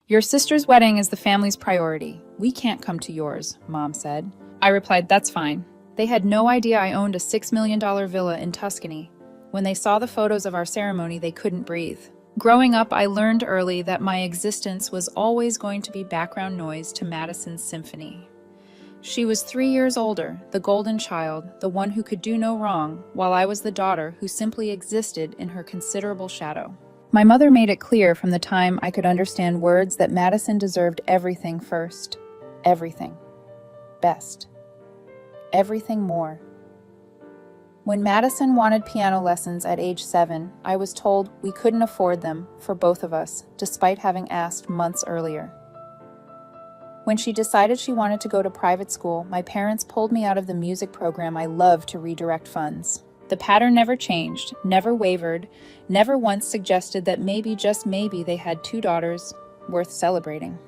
Your sister's wedding is the family's priority. We can't come to yours, Mom said. I replied, that's fine. They had no idea I owned a $6 million villa in Tuscany. When they saw the photos of our ceremony, they couldn't breathe. Growing up, I learned early that my existence was always going to be background noise to Madison's symphony. She was 3 years older, the golden child, the one who could do no wrong, while I was the daughter who simply existed in her considerable shadow. My mother made it clear from the time I could understand words that Madison deserved everything first. Everything. Best. Everything more. When Madison wanted piano lessons at age 7, I was told we couldn't afford them for both of us, despite having asked months earlier. When she decided she wanted to go to private school, my parents pulled me out of the music program I loved to redirect funds. The pattern never changed, never wavered, never once suggested that maybe, just maybe, they had 2 daughters worth celebrating.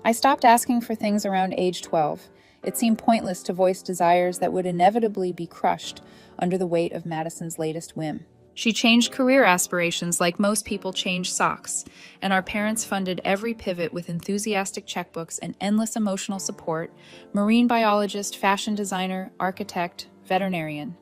I stopped asking for things around age 12. It seemed pointless to voice desires that would inevitably be crushed under the weight of Madison's latest whim. She changed career aspirations like most people change socks, and our parents funded every pivot with enthusiastic checkbooks and endless emotional support: marine biologist, fashion designer, architect, veterinarian.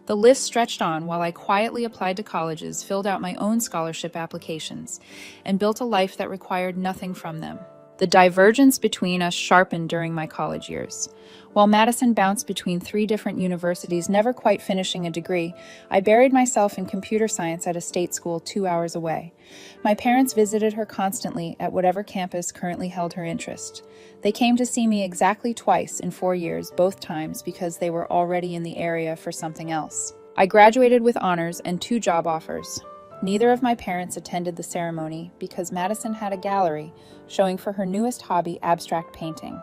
The list stretched on while I quietly applied to colleges, filled out my own scholarship applications, and built a life that required nothing from them. The divergence between us sharpened during my college years. While Madison bounced between 3 different universities, never quite finishing a degree, I buried myself in computer science at a state school 2 hours away. My parents visited her constantly at whatever campus currently held her interest. They came to see me exactly twice in 4 years, both times because they were already in the area for something else. I graduated with honors and 2 job offers. Neither of my parents attended the ceremony because Madison had a gallery showing for her newest hobby, abstract painting.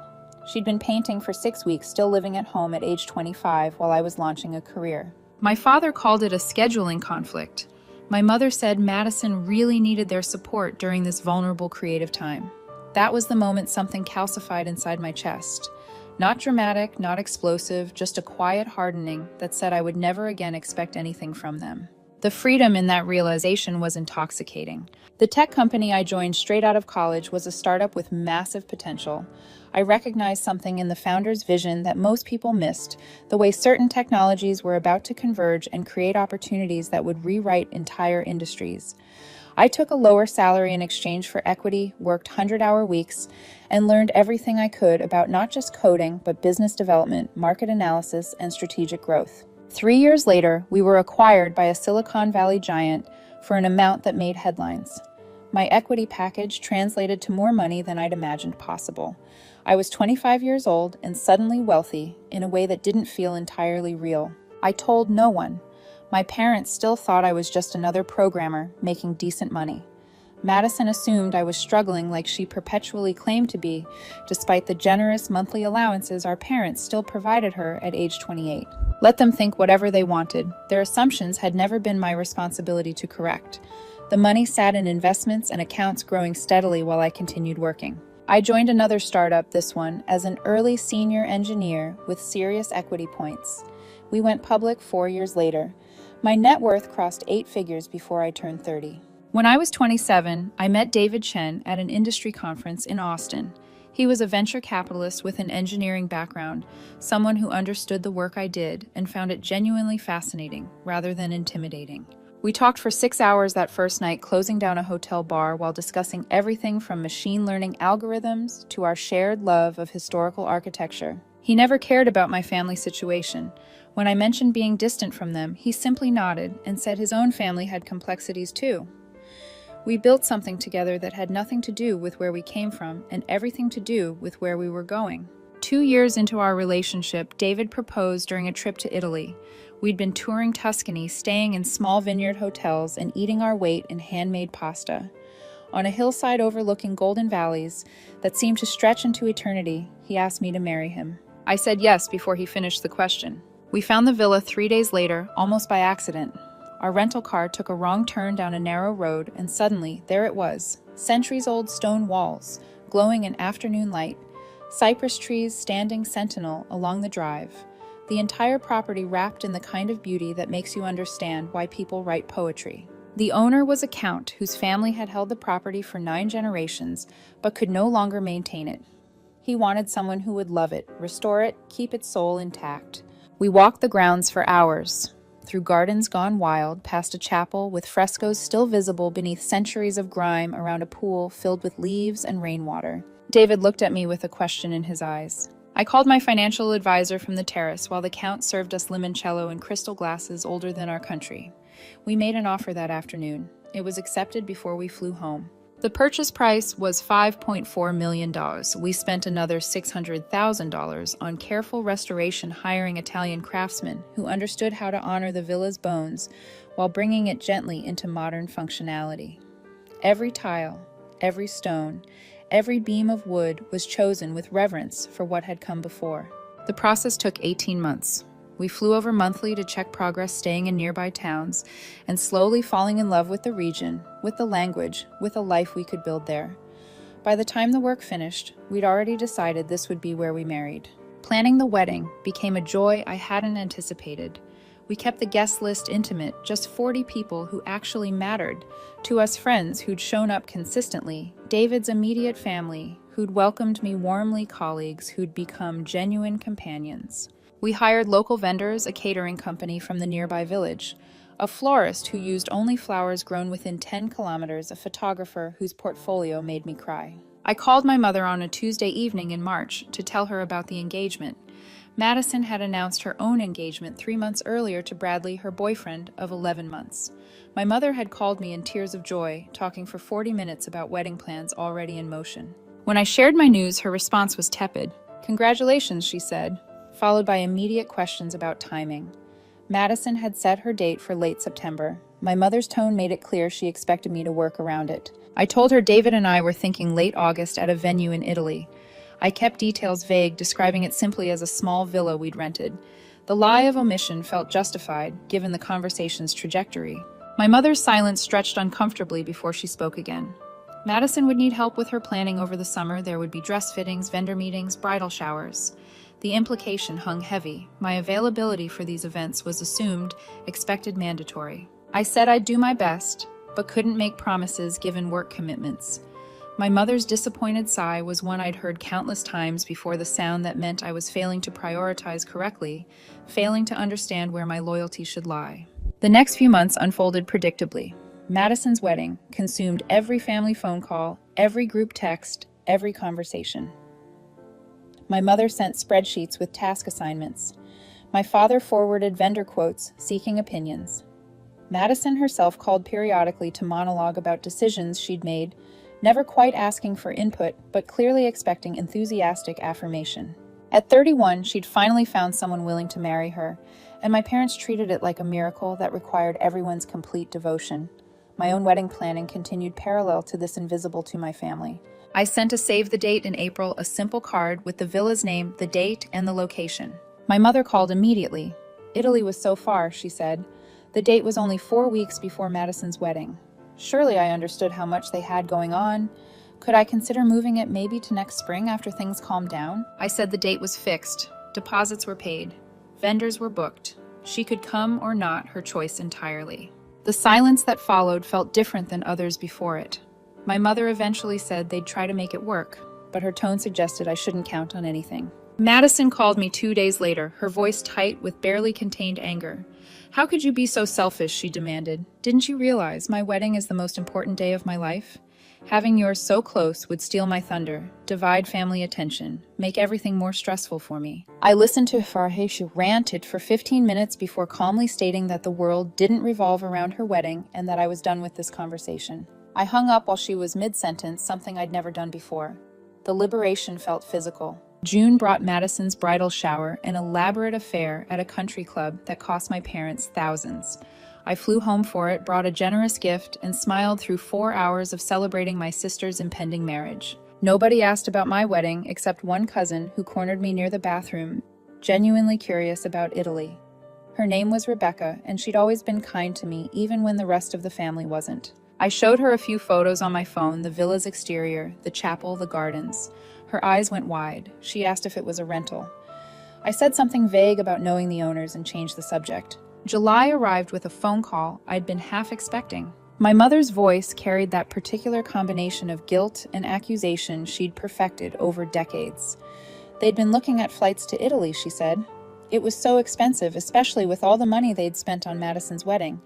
She'd been painting for 6 weeks, still living at home at age 25 while I was launching a career. My father called it a scheduling conflict. My mother said Madison really needed their support during this vulnerable creative time. That was the moment something calcified inside my chest. Not dramatic, not explosive, just a quiet hardening that said I would never again expect anything from them. The freedom in that realization was intoxicating. The tech company I joined straight out of college was a startup with massive potential. I recognized something in the founder's vision that most people missed: the way certain technologies were about to converge and create opportunities that would rewrite entire industries. I took a lower salary in exchange for equity, worked 100-hour weeks, and learned everything I could about not just coding, but business development, market analysis, and strategic growth. 3 years later, we were acquired by a Silicon Valley giant for an amount that made headlines. My equity package translated to more money than I'd imagined possible. I was 25 years old and suddenly wealthy in a way that didn't feel entirely real. I told no one. My parents still thought I was just another programmer making decent money. Madison assumed I was struggling like she perpetually claimed to be, despite the generous monthly allowances our parents still provided her at age 28. Let them think whatever they wanted. Their assumptions had never been my responsibility to correct. The money sat in investments and accounts, growing steadily while I continued working. I joined another startup, this one as an early senior engineer with serious equity points. We went public 4 years later. My net worth crossed 8 figures before I turned 30. When I was 27, I met David Chen at an industry conference in Austin. He was a venture capitalist with an engineering background, someone who understood the work I did and found it genuinely fascinating rather than intimidating. We talked for 6 hours that first night, closing down a hotel bar while discussing everything from machine learning algorithms to our shared love of historical architecture. He never cared about my family situation. When I mentioned being distant from them, he simply nodded and said his own family had complexities too. We built something together that had nothing to do with where we came from and everything to do with where we were going. 2 years into our relationship, David proposed during a trip to Italy. We'd been touring Tuscany, staying in small vineyard hotels and eating our weight in handmade pasta. On a hillside overlooking golden valleys that seemed to stretch into eternity, he asked me to marry him. I said yes before he finished the question. We found the villa 3 days later, almost by accident. Our rental car took a wrong turn down a narrow road, and suddenly, there it was, centuries-old stone walls, glowing in afternoon light, cypress trees standing sentinel along the drive, the entire property wrapped in the kind of beauty that makes you understand why people write poetry. The owner was a count whose family had held the property for 9 generations, but could no longer maintain it. He wanted someone who would love it, restore it, keep its soul intact. We walked the grounds for hours, through gardens gone wild, past a chapel with frescoes still visible beneath centuries of grime around a pool filled with leaves and rainwater. David looked at me with a question in his eyes. I called my financial advisor from the terrace while the Count served us limoncello in crystal glasses older than our country. We made an offer that afternoon. It was accepted before we flew home. The purchase price was $5.4 million. We spent another $600,000 on careful restoration, hiring Italian craftsmen who understood how to honor the villa's bones while bringing it gently into modern functionality. Every tile, every stone, every beam of wood was chosen with reverence for what had come before. The process took 18 months. We flew over monthly to check progress, staying in nearby towns, and slowly falling in love with the region, with the language, with a life we could build there. By the time the work finished, we'd already decided this would be where we married. Planning the wedding became a joy I hadn't anticipated. We kept the guest list intimate, just 40 people who actually mattered. To us friends who'd shown up consistently, David's immediate family, who'd welcomed me warmly, colleagues who'd become genuine companions. We hired local vendors, a catering company from the nearby village, a florist who used only flowers grown within 10 kilometers, a photographer whose portfolio made me cry. I called my mother on a Tuesday evening in March to tell her about the engagement. Madison had announced her own engagement 3 months earlier to Bradley, her boyfriend of 11 months. My mother had called me in tears of joy, talking for 40 minutes about wedding plans already in motion. When I shared my news, her response was tepid. "Congratulations," she said, followed by immediate questions about timing. Madison had set her date for late September. My mother's tone made it clear she expected me to work around it. I told her David and I were thinking late August at a venue in Italy. I kept details vague, describing it simply as a small villa we'd rented. The lie of omission felt justified, given the conversation's trajectory. My mother's silence stretched uncomfortably before she spoke again. Madison would need help with her planning over the summer. There would be dress fittings, vendor meetings, bridal showers. The implication hung heavy. My availability for these events was assumed, expected, mandatory. I said I'd do my best, but couldn't make promises given work commitments. My mother's disappointed sigh was one I'd heard countless times before, the sound that meant I was failing to prioritize correctly, failing to understand where my loyalty should lie. The next few months unfolded predictably. Madison's wedding consumed every family phone call, every group text, every conversation. My mother sent spreadsheets with task assignments. My father forwarded vendor quotes, seeking opinions. Madison herself called periodically to monologue about decisions she'd made, never quite asking for input, but clearly expecting enthusiastic affirmation. At 31, she'd finally found someone willing to marry her, and my parents treated it like a miracle that required everyone's complete devotion. My own wedding planning continued parallel to this, invisible to my family. I sent a save the date in April, a simple card with the villa's name, the date, and the location. My mother called immediately. Italy was so far, she said. The date was only 4 weeks before Madison's wedding. Surely I understood how much they had going on. Could I consider moving it maybe to next spring after things calmed down? I said the date was fixed. Deposits were paid. Vendors were booked. She could come or not, her choice entirely. The silence that followed felt different than others before it. My mother eventually said they'd try to make it work, but her tone suggested I shouldn't count on anything. Madison called me 2 days later, her voice tight with barely contained anger. "How could you be so selfish?" she demanded. "Didn't you realize my wedding is the most important day of my life? Having yours so close would steal my thunder, divide family attention, make everything more stressful for me." I listened to her. She ranted for 15 minutes before calmly stating that the world didn't revolve around her wedding and that I was done with this conversation. I hung up while she was mid-sentence, something I'd never done before. The liberation felt physical. June brought Madison's bridal shower, an elaborate affair at a country club that cost my parents thousands. I flew home for it, brought a generous gift, and smiled through 4 hours of celebrating my sister's impending marriage. Nobody asked about my wedding except one cousin who cornered me near the bathroom, genuinely curious about Italy. Her name was Rebecca, and she'd always been kind to me, even when the rest of the family wasn't. I showed her a few photos on my phone, the villa's exterior, the chapel, the gardens. Her eyes went wide. She asked if it was a rental. I said something vague about knowing the owners and changed the subject. July arrived with a phone call I'd been half expecting. My mother's voice carried that particular combination of guilt and accusation she'd perfected over decades. They'd been looking at flights to Italy, she said. It was so expensive, especially with all the money they'd spent on Madison's wedding,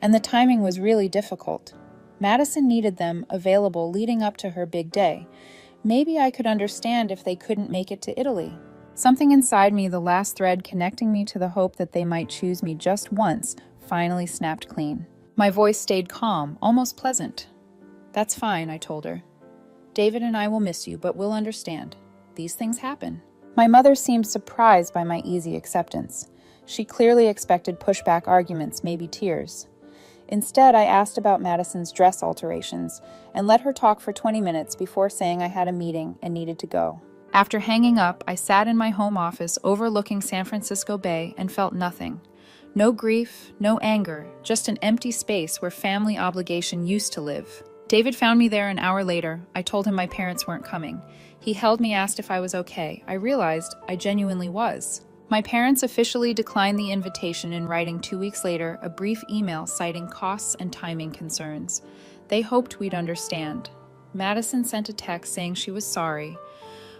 and the timing was really difficult. Madison needed them available leading up to her big day. Maybe I could understand if they couldn't make it to Italy. Something inside me, the last thread connecting me to the hope that they might choose me just once, finally snapped clean. My voice stayed calm, almost pleasant. "That's fine," I told her. "David and I will miss you, but we'll understand. These things happen." My mother seemed surprised by my easy acceptance. She clearly expected pushback arguments, maybe tears. Instead, I asked about Madison's dress alterations and let her talk for 20 minutes before saying I had a meeting and needed to go. After hanging up, I sat in my home office overlooking San Francisco Bay and felt nothing. No grief, no anger, just an empty space where family obligation used to live. David found me there an hour later. I told him my parents weren't coming. He held me, asked if I was okay. I realized I genuinely was. My parents officially declined the invitation in writing 2 weeks later, a brief email citing costs and timing concerns. They hoped we'd understand. Madison sent a text saying she was sorry,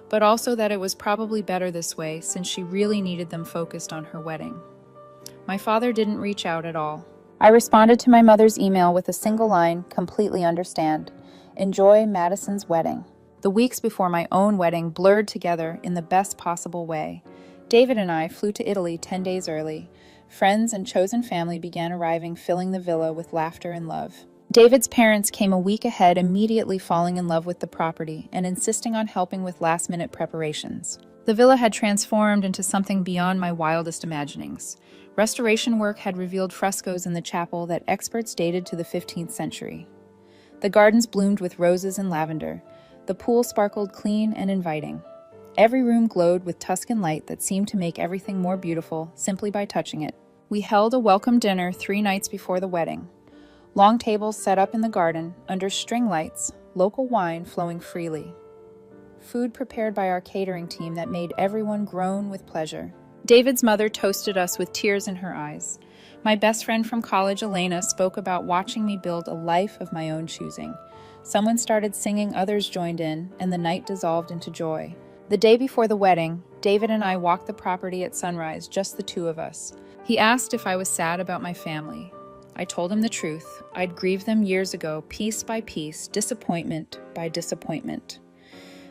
but also that it was probably better this way since she really needed them focused on her wedding. My father didn't reach out at all. I responded to my mother's email with a single line, completely understand. Enjoy Madison's wedding. The weeks before my own wedding blurred together in the best possible way. David and I flew to Italy 10 days early. Friends and chosen family began arriving, filling the villa with laughter and love. David's parents came a week ahead, immediately falling in love with the property and insisting on helping with last-minute preparations. The villa had transformed into something beyond my wildest imaginings. Restoration work had revealed frescoes in the chapel that experts dated to the 15th century. The gardens bloomed with roses and lavender. The pool sparkled clean and inviting. Every room glowed with Tuscan light that seemed to make everything more beautiful simply by touching it. We held a welcome dinner 3 nights before the wedding. Long tables set up in the garden, under string lights, local wine flowing freely. Food prepared by our catering team that made everyone groan with pleasure. David's mother toasted us with tears in her eyes. My best friend from college, Elena, spoke about watching me build a life of my own choosing. Someone started singing, others joined in, and the night dissolved into joy. The day before the wedding, David and I walked the property at sunrise, just the two of us. He asked if I was sad about my family. I told him the truth. I'd grieved them years ago, piece by piece, disappointment by disappointment.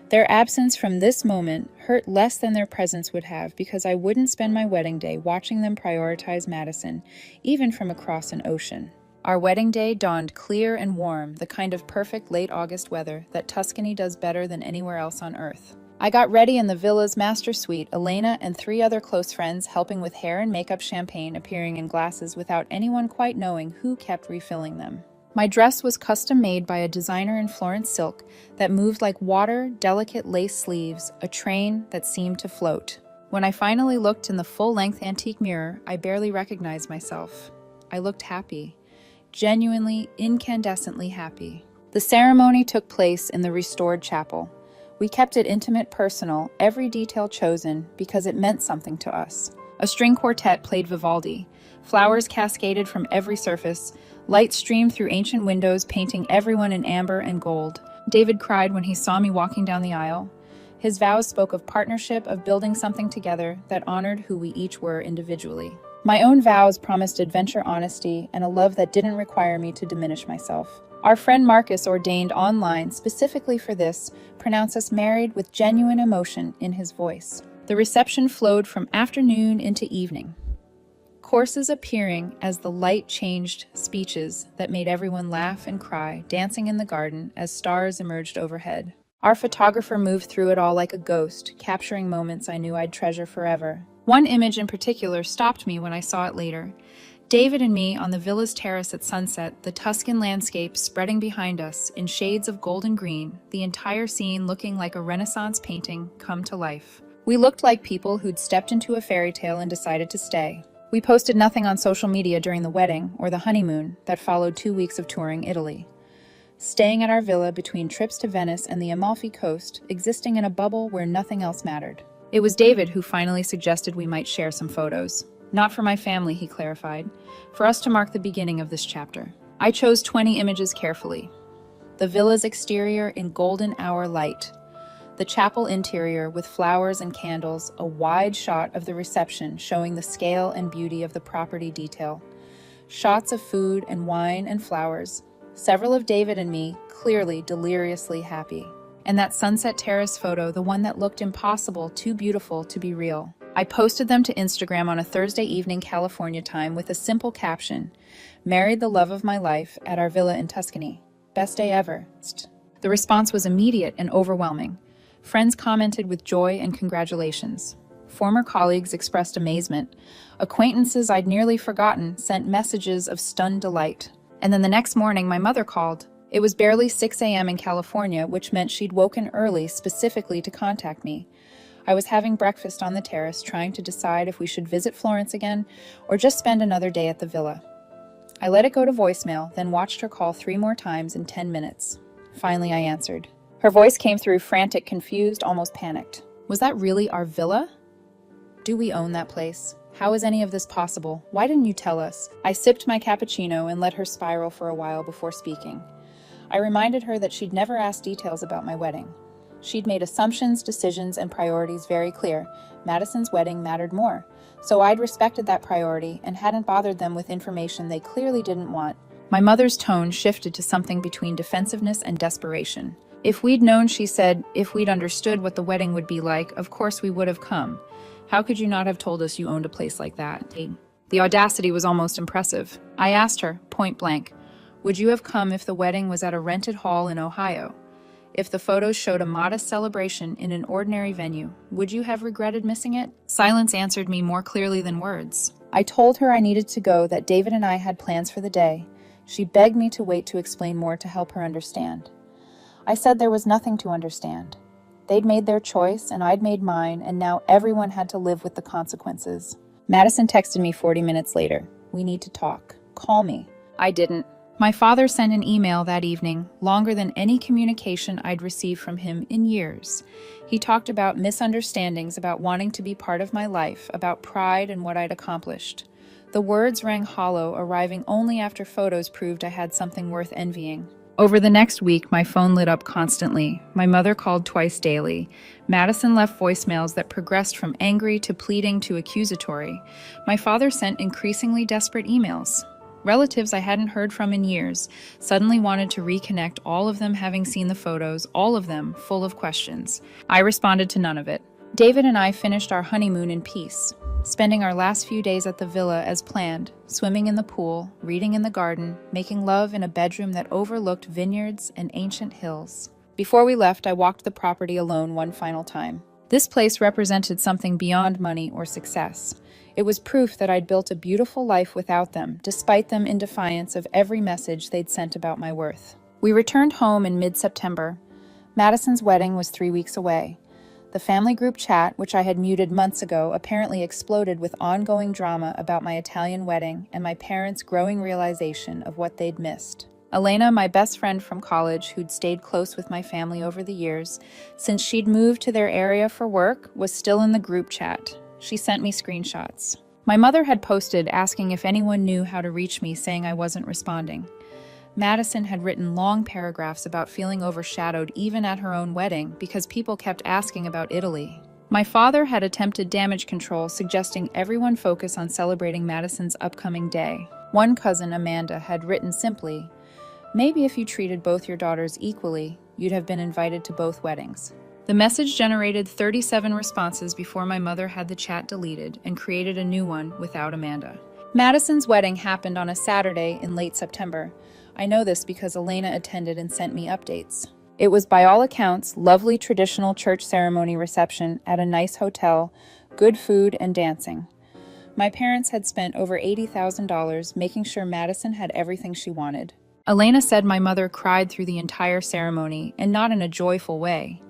Their absence from this moment hurt less than their presence would have because I wouldn't spend my wedding day watching them prioritize Madison, even from across an ocean. Our wedding day dawned clear and warm, the kind of perfect late August weather that Tuscany does better than anywhere else on earth. I got ready in the villa's master suite, Elena and 3 other close friends helping with hair and makeup, champagne appearing in glasses without anyone quite knowing who kept refilling them. My dress was custom made by a designer in Florence silk that moved like water, delicate lace sleeves, a train that seemed to float. When I finally looked in the full-length antique mirror, I barely recognized myself. I looked happy, genuinely, incandescently happy. The ceremony took place in the restored chapel. We kept it intimate, personal, every detail chosen because it meant something to us. A string quartet played Vivaldi. Flowers cascaded from every surface. Light streamed through ancient windows, painting everyone in amber and gold. David cried when he saw me walking down the aisle. His vows spoke of partnership, of building something together that honored who we each were individually. My own vows promised adventure, honesty, and a love that didn't require me to diminish myself. Our friend Marcus, ordained online specifically for this, pronounced us married with genuine emotion in his voice. The reception flowed from afternoon into evening. Courses appearing as the light changed, speeches that made everyone laugh and cry, dancing in the garden as stars emerged overhead. Our photographer moved through it all like a ghost, capturing moments I knew I'd treasure forever. One image in particular stopped me when I saw it later. David and me on the villa's terrace at sunset, the Tuscan landscape spreading behind us in shades of gold and green, the entire scene looking like a Renaissance painting come to life. We looked like people who'd stepped into a fairy tale and decided to stay. We posted nothing on social media during the wedding or the honeymoon that followed 2 weeks of touring Italy. Staying at our villa between trips to Venice and the Amalfi Coast, existing in a bubble where nothing else mattered. It was David who finally suggested we might share some photos. Not for my family, he clarified. For us to mark the beginning of this chapter. I chose 20 images carefully. The villa's exterior in golden hour light, the chapel interior with flowers and candles, a wide shot of the reception showing the scale and beauty of the property detail, shots of food and wine and flowers, several of David and me, clearly deliriously happy. And that sunset terrace photo, the one that looked impossible, too beautiful to be real. I posted them to Instagram on a Thursday evening California time with a simple caption, "Married the love of my life at our villa in Tuscany. Best day ever." The response was immediate and overwhelming. Friends commented with joy and congratulations. Former colleagues expressed amazement. Acquaintances I'd nearly forgotten sent messages of stunned delight. And then the next morning, my mother called. It was barely 6 a.m. in California, which meant she'd woken early specifically to contact me. I was having breakfast on the terrace, trying to decide if we should visit Florence again or just spend another day at the villa. I let it go to voicemail, then watched her call 3 more times in 10 minutes. Finally, I answered. Her voice came through frantic, confused, almost panicked. Was that really our villa? Do we own that place? How is any of this possible? Why didn't you tell us? I sipped my cappuccino and let her spiral for a while before speaking. I reminded her that she'd never asked details about my wedding. She'd made assumptions, decisions, and priorities very clear. Madison's wedding mattered more. So I'd respected that priority and hadn't bothered them with information they clearly didn't want. My mother's tone shifted to something between defensiveness and desperation. If we'd known, she said, if we'd understood what the wedding would be like, of course we would have come. How could you not have told us you owned a place like that? The audacity was almost impressive. I asked her, point blank, would you have come if the wedding was at a rented hall in Ohio? If the photos showed a modest celebration in an ordinary venue, would you have regretted missing it? Silence answered me more clearly than words. I told her I needed to go, that David and I had plans for the day. She begged me to wait to explain more to help her understand. I said there was nothing to understand. They'd made their choice, and I'd made mine, and now everyone had to live with the consequences. Madison texted me 40 minutes later. We need to talk. Call me. I didn't. My father sent an email that evening, longer than any communication I'd received from him in years. He talked about misunderstandings, about wanting to be part of my life, about pride and what I'd accomplished. The words rang hollow, arriving only after photos proved I had something worth envying. Over the next week, my phone lit up constantly. My mother called twice daily. Madison left voicemails that progressed from angry to pleading to accusatory. My father sent increasingly desperate emails. Relatives I hadn't heard from in years suddenly wanted to reconnect, all of them having seen the photos, all of them full of questions. I responded to none of it. David and I finished our honeymoon in peace, spending our last few days at the villa as planned, swimming in the pool, reading in the garden, making love in a bedroom that overlooked vineyards and ancient hills. Before we left, I walked the property alone one final time. This place represented something beyond money or success. It was proof that I'd built a beautiful life without them, despite them in defiance of every message they'd sent about my worth. We returned home in mid-September. Madison's wedding was 3 weeks away. The family group chat, which I had muted months ago, apparently exploded with ongoing drama about my Italian wedding and my parents' growing realization of what they'd missed. Elena, my best friend from college, who'd stayed close with my family over the years, since she'd moved to their area for work, was still in the group chat. She sent me screenshots. My mother had posted asking if anyone knew how to reach me, saying I wasn't responding. Madison had written long paragraphs about feeling overshadowed even at her own wedding because people kept asking about Italy. My father had attempted damage control, suggesting everyone focus on celebrating Madison's upcoming day. One cousin, Amanda, had written simply, "Maybe if you treated both your daughters equally, you'd have been invited to both weddings." The message generated 37 responses before my mother had the chat deleted and created a new one without Amanda. Madison's wedding happened on a Saturday in late September. I know this because Elena attended and sent me updates. It was by all accounts lovely traditional church ceremony reception at a nice hotel, good food and dancing. My parents had spent over $80,000 making sure Madison had everything she wanted. Elena said my mother cried through the entire ceremony, and not in a joyful way.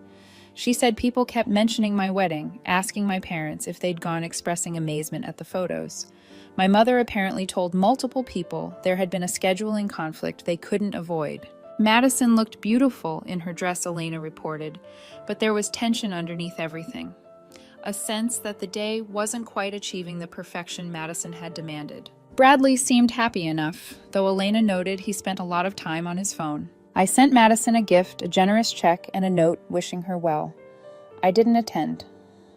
She said people kept mentioning my wedding, asking my parents if they'd gone, expressing amazement at the photos. My mother apparently told multiple people there had been a scheduling conflict they couldn't avoid. Madison looked beautiful in her dress, Elena reported, but there was tension underneath everything. A sense that the day wasn't quite achieving the perfection Madison had demanded. Bradley seemed happy enough, though Elena noted he spent a lot of time on his phone. I sent Madison a gift, a generous check, and a note wishing her well. I didn't attend.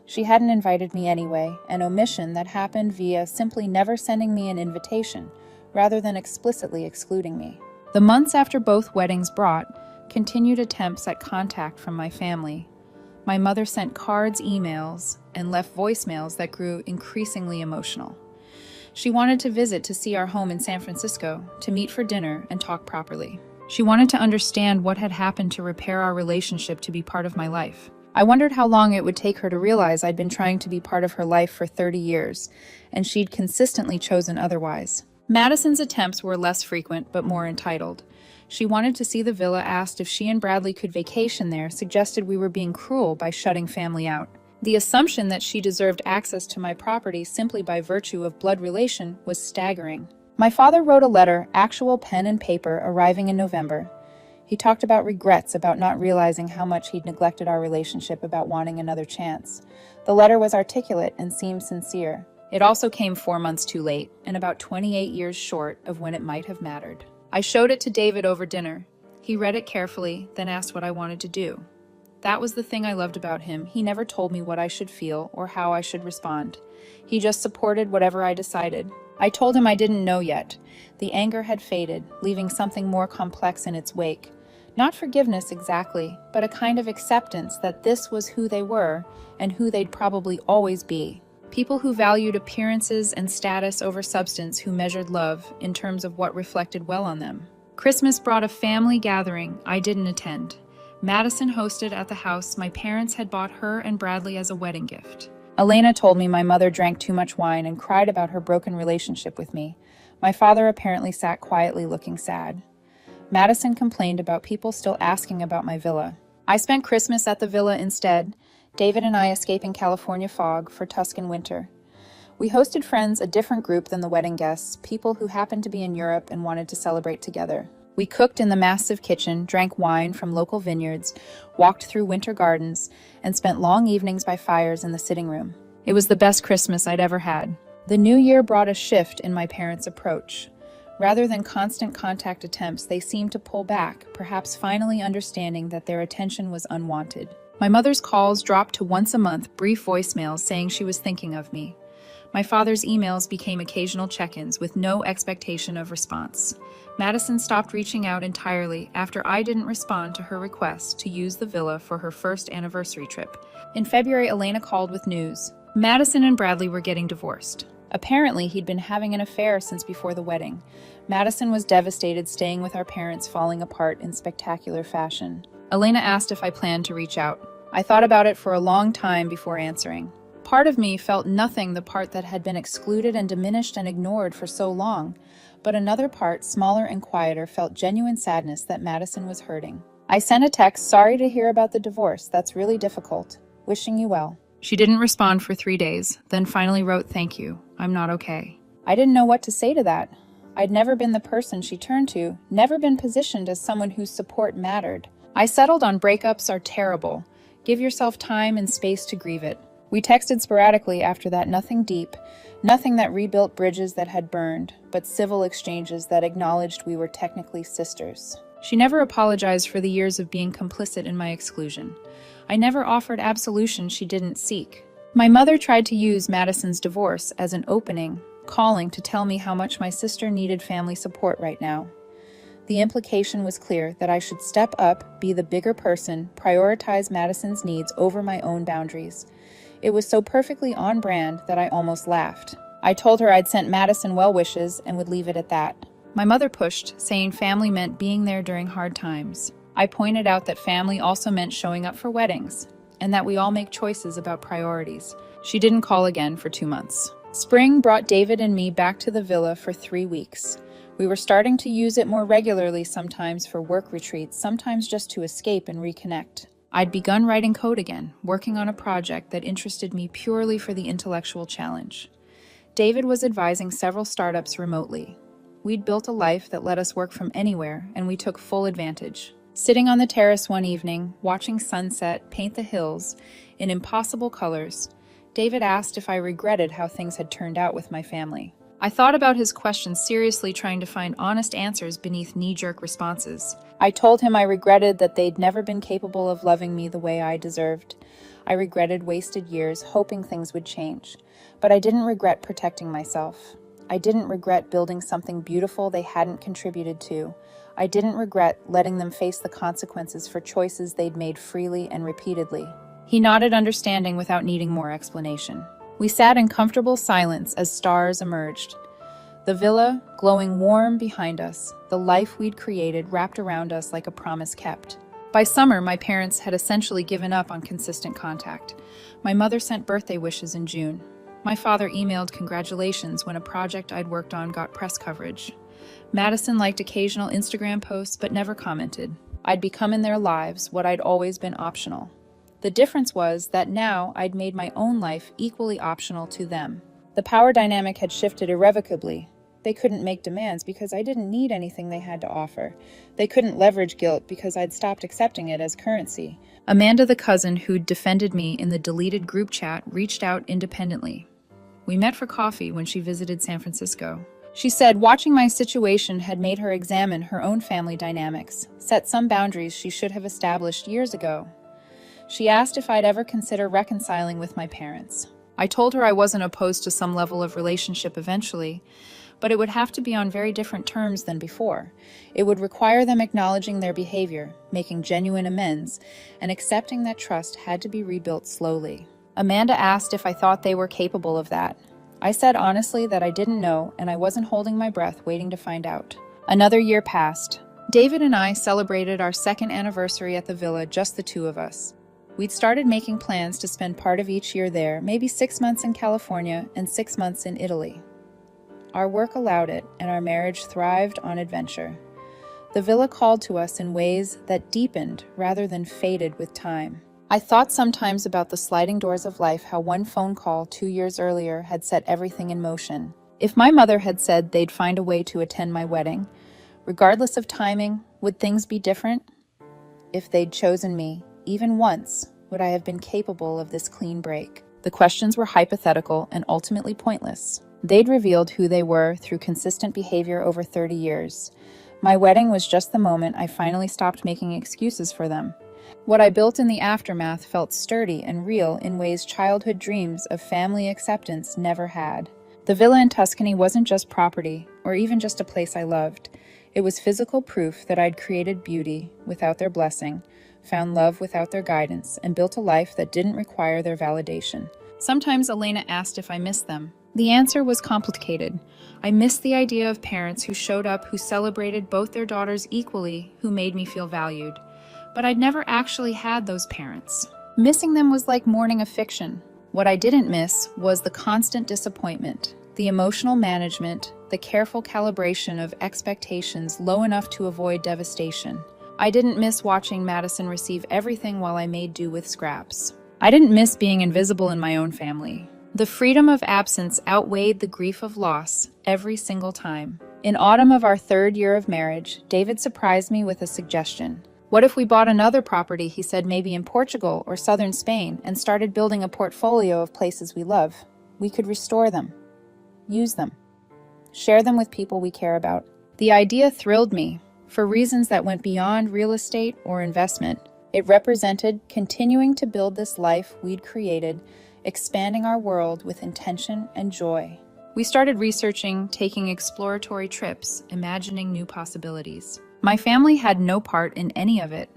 She hadn't invited me anyway, an omission that happened via simply never sending me an invitation, rather than explicitly excluding me. The months after both weddings brought continued attempts at contact from my family. My mother sent cards, emails, and left voicemails that grew increasingly emotional. She wanted to visit to see our home in San Francisco, to meet for dinner and talk properly. She wanted to understand what had happened to repair our relationship to be part of my life. I wondered how long it would take her to realize I'd been trying to be part of her life for 30 years, and she'd consistently chosen otherwise. Madison's attempts were less frequent, but more entitled. She wanted to see the villa, asked if she and Bradley could vacation there, suggested we were being cruel by shutting family out. The assumption that she deserved access to my property simply by virtue of blood relation was staggering. My father wrote a letter, actual pen and paper, arriving in November. He talked about regrets about not realizing how much he'd neglected our relationship, about wanting another chance. The letter was articulate and seemed sincere. It also came 4 months too late, and about 28 years short of when it might have mattered. I showed it to David over dinner. He read it carefully, then asked what I wanted to do. That was the thing I loved about him. He never told me what I should feel or how I should respond. He just supported whatever I decided. I told him I didn't know yet. The anger had faded, leaving something more complex in its wake. Not forgiveness exactly, but a kind of acceptance that this was who they were and who they'd probably always be. People who valued appearances and status over substance, who measured love in terms of what reflected well on them. Christmas brought a family gathering I didn't attend. Madison hosted at the house my parents had bought her and Bradley as a wedding gift. Elena told me my mother drank too much wine and cried about her broken relationship with me. My father apparently sat quietly looking sad. Madison complained about people still asking about my villa. I spent Christmas at the villa instead, David and I escaping California fog for Tuscan winter. We hosted friends, a different group than the wedding guests, people who happened to be in Europe and wanted to celebrate together. We cooked in the massive kitchen, drank wine from local vineyards, walked through winter gardens, and spent long evenings by fires in the sitting room. It was the best Christmas I'd ever had. The new year brought a shift in my parents' approach. Rather than constant contact attempts, they seemed to pull back, perhaps finally understanding that their attention was unwanted. My mother's calls dropped to once a month, brief voicemails saying she was thinking of me. My father's emails became occasional check-ins with no expectation of response. Madison stopped reaching out entirely after I didn't respond to her request to use the villa for her first anniversary trip. In February, Elena called with news. Madison and Bradley were getting divorced. Apparently, he'd been having an affair since before the wedding. Madison was devastated, staying with our parents, falling apart in spectacular fashion. Elena asked if I planned to reach out. I thought about it for a long time before answering. Part of me felt nothing, the part that had been excluded and diminished and ignored for so long. But another part, smaller and quieter, felt genuine sadness that Madison was hurting. I sent a text, sorry to hear about the divorce, that's really difficult. Wishing you well. She didn't respond for 3 days, then finally wrote, thank you, I'm not okay. I didn't know what to say to that. I'd never been the person she turned to, never been positioned as someone whose support mattered. I settled on breakups are terrible. Give yourself time and space to grieve it. We texted sporadically after that, nothing deep, nothing that rebuilt bridges that had burned, but civil exchanges that acknowledged we were technically sisters. She never apologized for the years of being complicit in my exclusion. I never offered absolution she didn't seek. My mother tried to use Madison's divorce as an opening, calling to tell me how much my sister needed family support right now. The implication was clear that I should step up, be the bigger person, prioritize Madison's needs over my own boundaries. It was so perfectly on brand that I almost laughed. I told her I'd sent Madison well wishes and would leave it at that. My mother pushed, saying family meant being there during hard times. I pointed out that family also meant showing up for weddings, and that we all make choices about priorities. She didn't call again for 2 months. Spring brought David and me back to the villa for 3 weeks. We were starting to use it more regularly, sometimes for work retreats, sometimes just to escape and reconnect. I'd begun writing code again, working on a project that interested me purely for the intellectual challenge. David was advising several startups remotely. We'd built a life that let us work from anywhere, and we took full advantage. Sitting on the terrace one evening, watching sunset paint the hills in impossible colors, David asked if I regretted how things had turned out with my family. I thought about his questions seriously, trying to find honest answers beneath knee-jerk responses. I told him I regretted that they'd never been capable of loving me the way I deserved. I regretted wasted years hoping things would change. But I didn't regret protecting myself. I didn't regret building something beautiful they hadn't contributed to. I didn't regret letting them face the consequences for choices they'd made freely and repeatedly. He nodded, understanding without needing more explanation. We sat in comfortable silence as stars emerged. The villa, glowing warm behind us, the life we'd created wrapped around us like a promise kept. By summer, my parents had essentially given up on consistent contact. My mother sent birthday wishes in June. My father emailed congratulations when a project I'd worked on got press coverage. Madison liked occasional Instagram posts but never commented. I'd become in their lives what I'd always been optional. The difference was that now I'd made my own life equally optional to them. The power dynamic had shifted irrevocably. They couldn't make demands because I didn't need anything they had to offer. They couldn't leverage guilt because I'd stopped accepting it as currency. Amanda, the cousin who'd defended me in the deleted group chat, reached out independently. We met for coffee when she visited San Francisco. She said watching my situation had made her examine her own family dynamics, set some boundaries she should have established years ago. She asked if I'd ever consider reconciling with my parents. I told her I wasn't opposed to some level of relationship eventually, but it would have to be on very different terms than before. It would require them acknowledging their behavior, making genuine amends, and accepting that trust had to be rebuilt slowly. Amanda asked if I thought they were capable of that. I said honestly that I didn't know, and I wasn't holding my breath waiting to find out. Another year passed. David and I celebrated our second anniversary at the villa, just the two of us. We'd started making plans to spend part of each year there, maybe 6 months in California and 6 months in Italy. Our work allowed it, and our marriage thrived on adventure. The villa called to us in ways that deepened rather than faded with time. I thought sometimes about the sliding doors of life, how one phone call 2 years earlier had set everything in motion. If my mother had said they'd find a way to attend my wedding, regardless of timing, would things be different? If they'd chosen me, even once, would I have been capable of this clean break? The questions were hypothetical and ultimately pointless. They'd revealed who they were through consistent behavior over 30 years. My wedding was just the moment I finally stopped making excuses for them. What I built in the aftermath felt sturdy and real in ways childhood dreams of family acceptance never had. The villa in Tuscany wasn't just property, or even just a place I loved. It was physical proof that I'd created beauty without their blessing, found love without their guidance, and built a life that didn't require their validation. Sometimes Elena asked if I missed them. The answer was complicated. I missed the idea of parents who showed up, who celebrated both their daughters equally, who made me feel valued. But I'd never actually had those parents. Missing them was like mourning a fiction. What I didn't miss was the constant disappointment, the emotional management, the careful calibration of expectations low enough to avoid devastation. I didn't miss watching Madison receive everything while I made do with scraps. I didn't miss being invisible in my own family. The freedom of absence outweighed the grief of loss every single time. In autumn of our 3rd year of marriage, David surprised me with a suggestion. What if we bought another property, he said, maybe in Portugal or southern Spain, and started building a portfolio of places we love? We could restore them, use them, share them with people we care about. The idea thrilled me, for reasons that went beyond real estate or investment. It represented continuing to build this life we'd created, expanding our world with intention and joy. We started researching, taking exploratory trips, imagining new possibilities. My family had no part in any of it.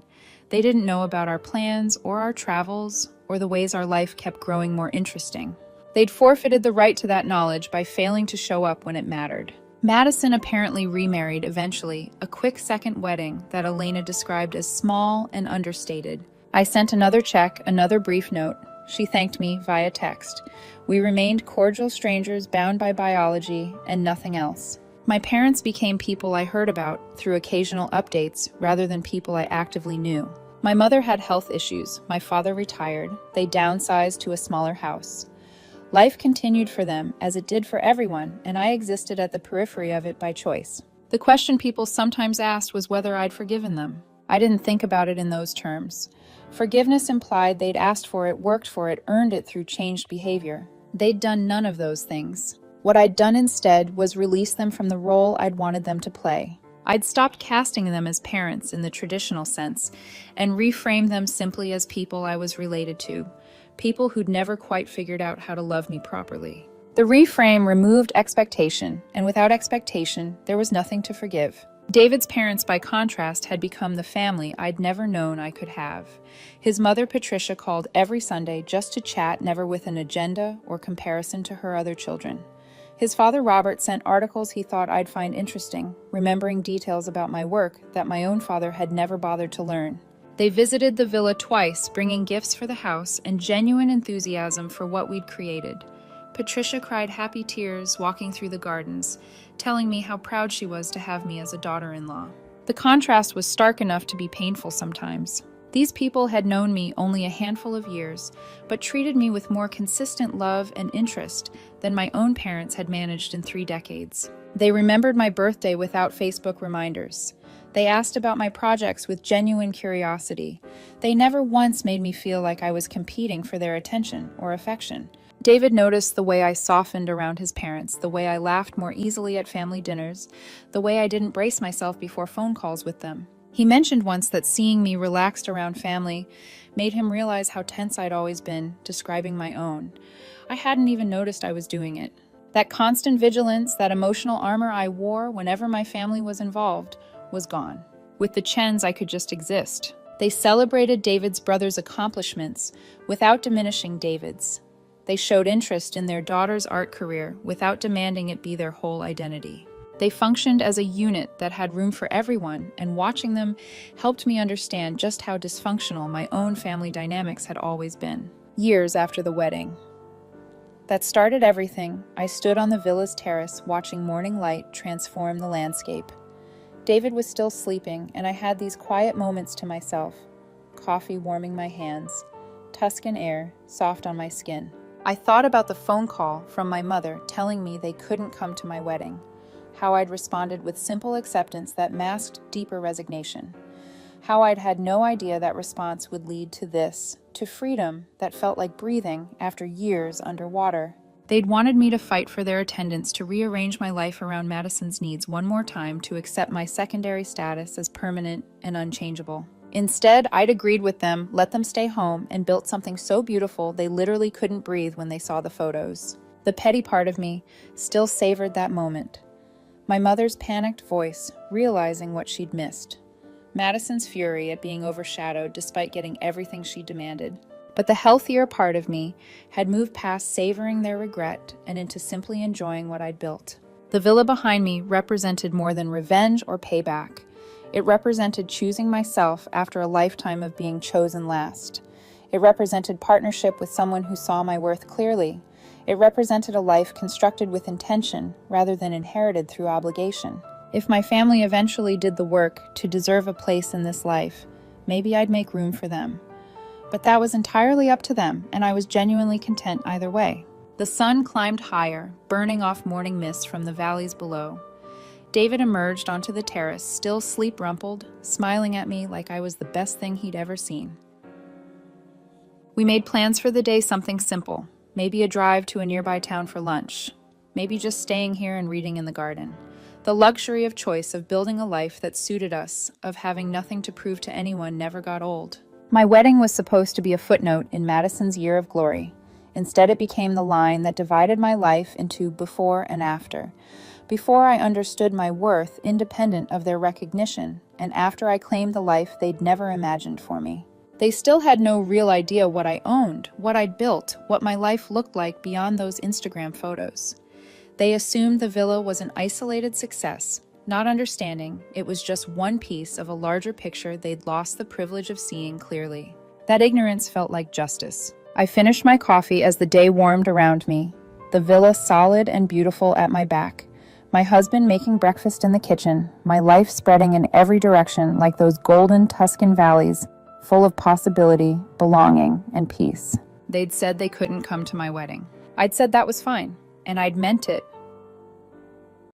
They didn't know about our plans or our travels or the ways our life kept growing more interesting. They'd forfeited the right to that knowledge by failing to show up when it mattered. Madison apparently remarried eventually, a quick second wedding that Elena described as small and understated. I sent another check, another brief note. She thanked me via text. We remained cordial strangers bound by biology and nothing else. My parents became people I heard about through occasional updates rather than people I actively knew. My mother had health issues. My father retired. They downsized to a smaller house. Life continued for them, as it did for everyone, and I existed at the periphery of it by choice. The question people sometimes asked was whether I'd forgiven them. I didn't think about it in those terms. Forgiveness implied they'd asked for it, worked for it, earned it through changed behavior. They'd done none of those things. What I'd done instead was release them from the role I'd wanted them to play. I'd stopped casting them as parents in the traditional sense and reframed them simply as people I was related to, people who'd never quite figured out how to love me properly. The reframe removed expectation, and without expectation, there was nothing to forgive. David's parents, by contrast, had become the family I'd never known I could have. His mother, Patricia, called every Sunday just to chat, never with an agenda or comparison to her other children. His father, Robert, sent articles he thought I'd find interesting, remembering details about my work that my own father had never bothered to learn. They visited the villa twice, bringing gifts for the house and genuine enthusiasm for what we'd created. Patricia cried happy tears walking through the gardens, telling me how proud she was to have me as a daughter-in-law. The contrast was stark enough to be painful sometimes. These people had known me only a handful of years, but treated me with more consistent love and interest than my own parents had managed in 3 decades. They remembered my birthday without Facebook reminders. They asked about my projects with genuine curiosity. They never once made me feel like I was competing for their attention or affection. David noticed the way I softened around his parents, the way I laughed more easily at family dinners, the way I didn't brace myself before phone calls with them. He mentioned once that seeing me relaxed around family made him realize how tense I'd always been, describing my own. I hadn't even noticed I was doing it. That constant vigilance, that emotional armor I wore whenever my family was involved, was gone. With the Chens, I could just exist. They celebrated David's brother's accomplishments without diminishing David's. They showed interest in their daughter's art career without demanding it be their whole identity. They functioned as a unit that had room for everyone, and watching them helped me understand just how dysfunctional my own family dynamics had always been. Years after the wedding that started everything, I stood on the villa's terrace watching morning light transform the landscape. David was still sleeping, and I had these quiet moments to myself, coffee warming my hands, Tuscan air soft on my skin. I thought about the phone call from my mother telling me they couldn't come to my wedding, how I'd responded with simple acceptance that masked deeper resignation, how I'd had no idea that response would lead to this, to freedom that felt like breathing after years underwater. They'd wanted me to fight for their attendance, to rearrange my life around Madison's needs one more time, to accept my secondary status as permanent and unchangeable. Instead, I'd agreed with them, let them stay home, and built something so beautiful they literally couldn't breathe when they saw the photos. The petty part of me still savored that moment. My mother's panicked voice, realizing what she'd missed. Madison's fury at being overshadowed despite getting everything she demanded. But the healthier part of me had moved past savoring their regret and into simply enjoying what I'd built. The villa behind me represented more than revenge or payback. It represented choosing myself after a lifetime of being chosen last. It represented partnership with someone who saw my worth clearly. It represented a life constructed with intention rather than inherited through obligation. If my family eventually did the work to deserve a place in this life, maybe I'd make room for them. But that was entirely up to them, and I was genuinely content either way. The sun climbed higher, burning off morning mist from the valleys below. David emerged onto the terrace, still sleep-rumpled, smiling at me like I was the best thing he'd ever seen. We made plans for the day, something simple. Maybe a drive to a nearby town for lunch. Maybe just staying here and reading in the garden. The luxury of choice, of building a life that suited us, of having nothing to prove to anyone, never got old. My wedding was supposed to be a footnote in Madison's year of glory. Instead, it became the line that divided my life into before and after. Before I understood my worth independent of their recognition, and after I claimed the life they'd never imagined for me. They still had no real idea what I owned, what I'd built, what my life looked like beyond those Instagram photos. They assumed the villa was an isolated success, not understanding it was just one piece of a larger picture they'd lost the privilege of seeing clearly. That ignorance felt like justice. I finished my coffee as the day warmed around me, the villa solid and beautiful at my back, my husband making breakfast in the kitchen, my life spreading in every direction like those golden Tuscan valleys, full of possibility, belonging, and peace. They'd said they couldn't come to my wedding. I'd said that was fine, and I'd meant it